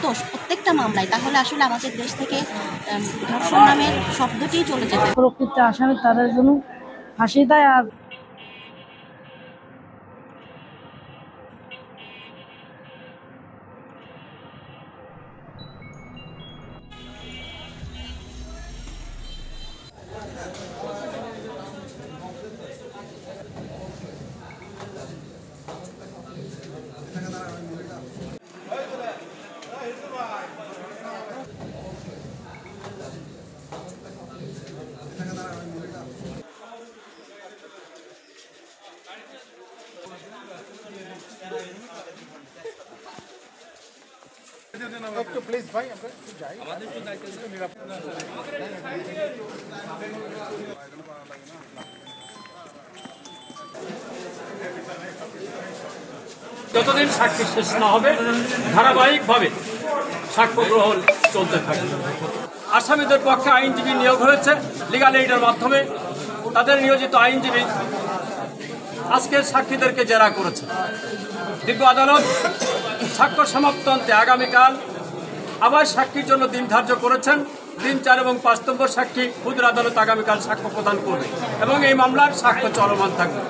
হতো প্রত্যেকটা মামলায়, তাহলে আসলে আমাদের দেশ থেকে ধর্ষণ নামের শব্দটি চলে যেত। প্রকৃত আসামি তাদের জন্য ফাঁসি দেয়। আর একটু প্লিজ ভাই আমরা যাই, আমাদের একটু দায়িত্ব নিরাপদ। যতদিন সাক্ষী শেষ না হবে ধারাবাহিকভাবে সাক্ষ্য গ্রহণ চলতে থাকবে। আসামিদের পক্ষে আইনজীবী নিয়োগ হয়েছে লিগ্যাল এইডের মাধ্যমে। তাদের নিয়োজিত আইনজীবী আজকের সাক্ষীদেরকে জেরা করেছে। বিজ্ঞ আদালত সাক্ষ্য সমাপ্তান্তে আগামীকাল আবার সাক্ষীর জন্য দিন ধার্য করেছেন। 3, 4 এবং 5 নম্বর সাক্ষী ক্ষুদ্র আদালত আগামীকাল সাক্ষ্য প্রদান করবে এবং এই মামলার সাক্ষ্য চলমান থাকবে।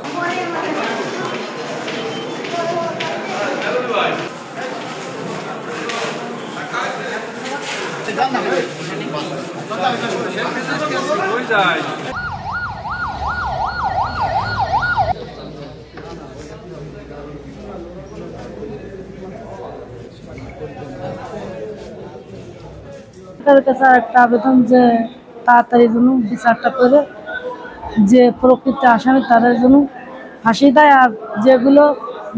সরকারের কাছে একটা আবেদন যে তাড়াতাড়ি জন্য বিচারটা করে যে প্রকৃত আসামি তাদের জন্য ফাঁসি দেয়। আর যেগুলো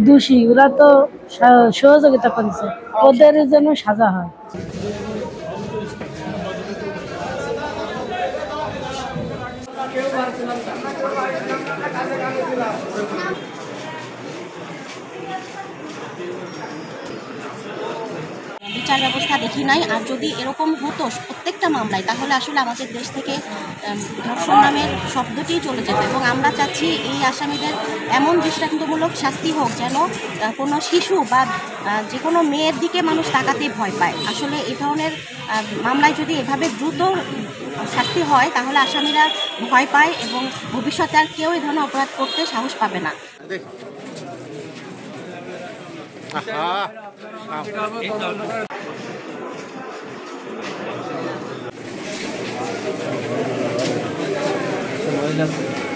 দোষী ওরা তো সহযোগিতা করেছে, ওদের যেন সাজা হয়। বিচার ব্যবস্থা দেখি নাই। আর যদি এরকম হতো প্রত্যেকটা মামলায়, তাহলে আসলে আমাদের দেশ থেকে ধর্ষণ নামের শব্দটি চলে যেত। এবং আমরা চাচ্ছি এই আসামিদের এমন দৃষ্টান্তমূলক শাস্তি হোক যেন কোনো শিশু বা যে কোনো মেয়ের দিকে মানুষ তাকাতে ভয় পায়। আসলে এই ধরনের মামলায় যদি এভাবে দ্রুত শাস্তি হয় তাহলে আসামিরা ভয় পায় এবং ভবিষ্যতে আর কেউ এই ধরনের অপরাধ করতে সাহস পাবে না। সময় লাগছে।